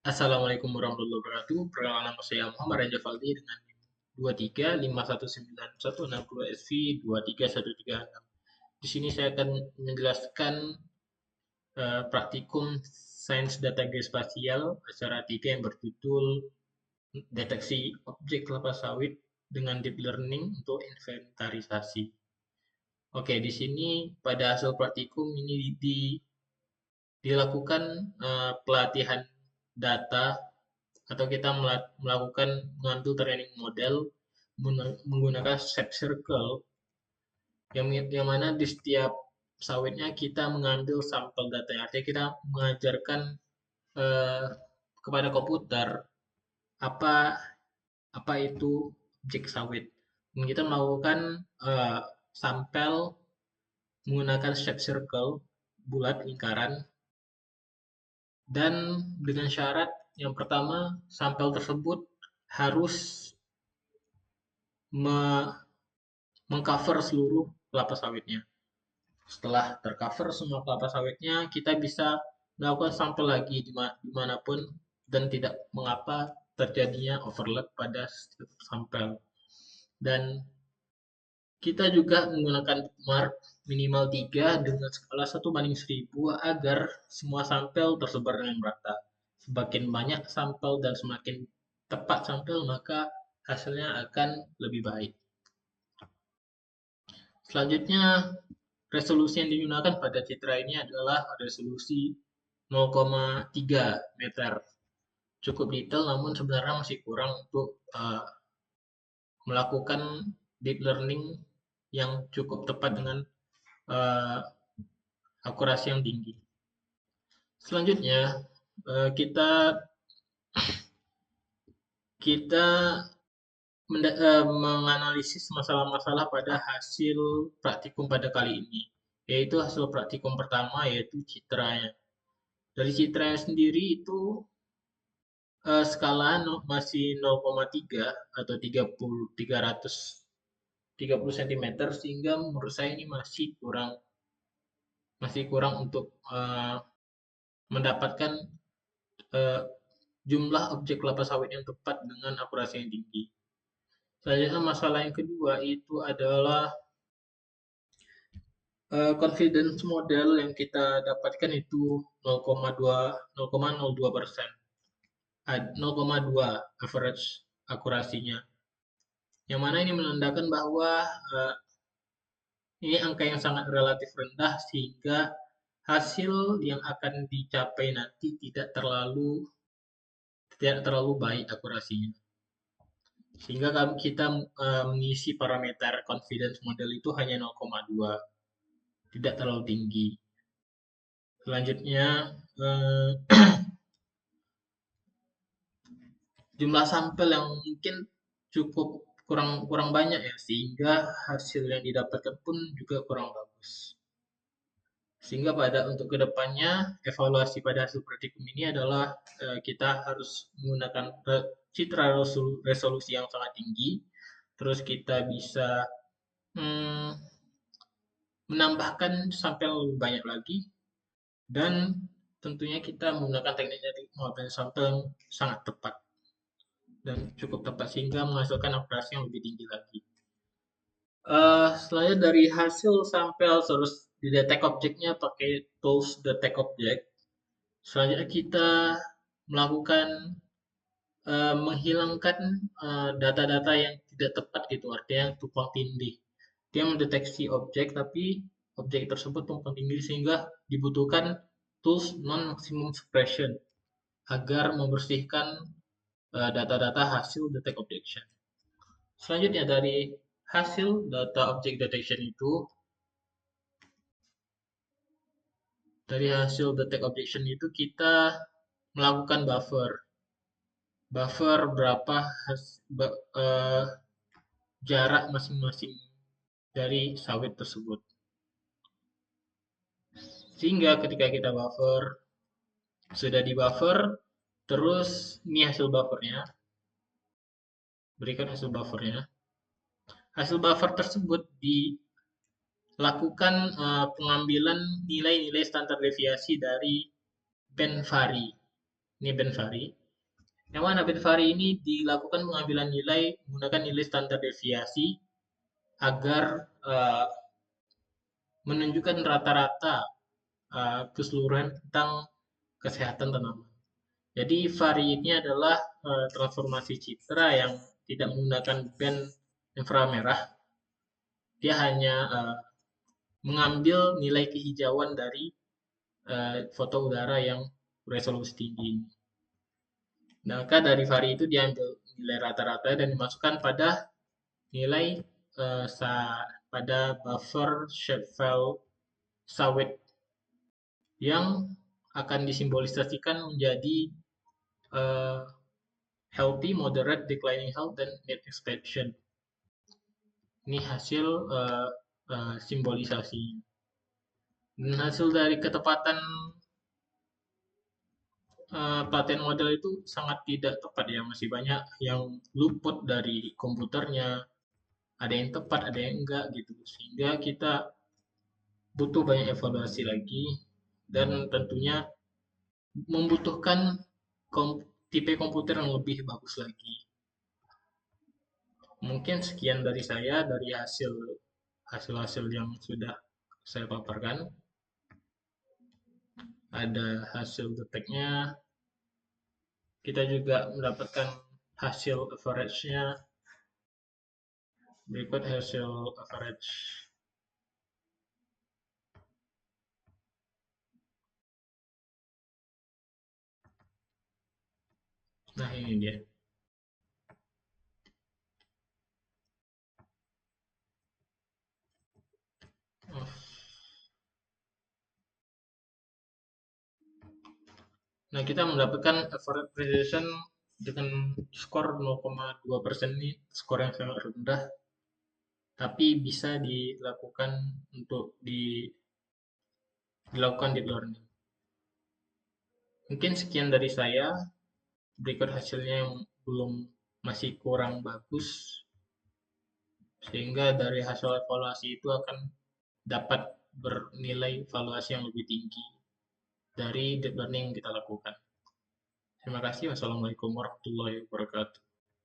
Assalamualaikum warahmatullahi wabarakatuh. Perkenalkan nama saya Muhammad Raja Faldi dengan 23519162SV23136. Di sini saya akan menjelaskan praktikum Sains Data Geospasial acara 3 yang berjudul Deteksi Objek Kelapa Sawit dengan Deep Learning untuk Inventarisasi. Oke, di sini pada hasil praktikum ini dilakukan pelatihan data atau kita melakukan mengambil training model menggunakan shape circle yang mana di setiap sawitnya kita mengambil sampel data, artinya kita mengajarkan eh, kepada komputer apa apa itu objek sawit. Dan kita melakukan sampel menggunakan shape circle bulat lingkaran, dan dengan syarat yang pertama sampel tersebut harus mengcover seluruh kelapa sawitnya. Setelah tercover semua kelapa sawitnya, kita bisa melakukan sampel lagi dimanapun dan tidak mengapa terjadinya overlap pada sampel. Dan kita juga menggunakan bookmark minimal 3 dengan skala 1:1000 agar semua sampel tersebar dengan merata. Semakin banyak sampel dan semakin tepat sampel, maka hasilnya akan lebih baik. Selanjutnya, resolusi yang digunakan pada citra ini adalah resolusi 0,3 meter. Cukup detail, namun sebenarnya masih kurang untuk melakukan deep learning yang cukup tepat dengan uh, akurasi yang tinggi. Selanjutnya, kita menganalisis masalah-masalah pada hasil praktikum pada kali ini, yaitu hasil praktikum pertama, yaitu citranya. Dari citranya sendiri itu skala masih 0,3 atau 330 cm, sehingga menurut saya ini masih kurang untuk mendapatkan uh, jumlah objek kelapa sawit yang tepat dengan akurasi yang tinggi. Selanjutnya masalah yang kedua itu adalah confidence model yang kita dapatkan itu 0,02%, 0,2 average akurasinya. Yang mana ini menandakan bahwa ini angka yang sangat relatif rendah, sehingga hasil yang akan dicapai nanti tidak terlalu baik akurasinya. Sehingga kita mengisi parameter confidence model itu hanya 0,2, tidak terlalu tinggi. Selanjutnya, jumlah sampel yang mungkin cukup kurang banyak ya, sehingga hasil yang didapatkan pun juga kurang bagus. Sehingga untuk kedepannya, evaluasi pada hasil praktikum ini adalah kita harus menggunakan citra resolusi yang sangat tinggi, terus kita bisa menambahkan sampel lebih banyak lagi, dan tentunya kita menggunakan teknik pengambilan sampel yang sangat tepat dan cukup tepat sehingga menghasilkan akurasi yang lebih tinggi lagi. Selanjutnya dari hasil sampel terus didetek objeknya pakai tools detect object. Selanjutnya kita melakukan menghilangkan data-data yang tidak tepat gitu, artinya tumpang tindih. Dia mendeteksi objek tapi objek tersebut tumpang tindih, sehingga dibutuhkan tools non maximum suppression agar membersihkan data-data hasil detect objection. Selanjutnya dari hasil data object detection itu, kita melakukan buffer berapa jarak masing-masing dari sawit tersebut. Sehingga ketika kita sudah di buffer, terus ini hasil buffernya, berikan hasil buffernya. Hasil buffer tersebut dilakukan pengambilan nilai-nilai standar deviasi dari band vari. Ini Benvari. Yang mana Benvari ini dilakukan pengambilan nilai menggunakan nilai standar deviasi agar menunjukkan rata-rata keseluruhan tentang kesehatan tanaman. Jadi Vari ini adalah transformasi citra yang tidak menggunakan band inframerah. Dia hanya mengambil nilai kehijauan dari foto udara yang resolusi tinggi. Maka dari Vari itu diambil nilai rata-rata dan dimasukkan pada nilai pada buffer shapefile sawit yang akan disimbolisasikan menjadi uh, healthy, moderate, declining health, dan net expansion. Ini hasil simbolisasi. Dan hasil dari ketepatan pelatihan model itu sangat tidak tepat ya, masih banyak yang luput dari komputernya, ada yang tepat, ada yang enggak gitu, sehingga kita butuh banyak evaluasi lagi dan tentunya membutuhkan tipe komputer yang lebih bagus lagi. Mungkin sekian dari saya dari hasil-hasil yang sudah saya paparkan. Ada hasil deteknya, kita juga mendapatkan hasil average-nya. Berikut hasil average. Nah, ini dia. Nah, kita mendapatkan average precision dengan skor 0,2%. Ini skor yang sangat rendah, tapi bisa dilakukan untuk dilakukan deep learning. Mungkin sekian dari saya. Berikut hasilnya yang masih kurang bagus, sehingga dari hasil evaluasi itu akan dapat bernilai evaluasi yang lebih tinggi dari deep learning yang kita lakukan. Terima kasih. Wassalamualaikum warahmatullahi wabarakatuh.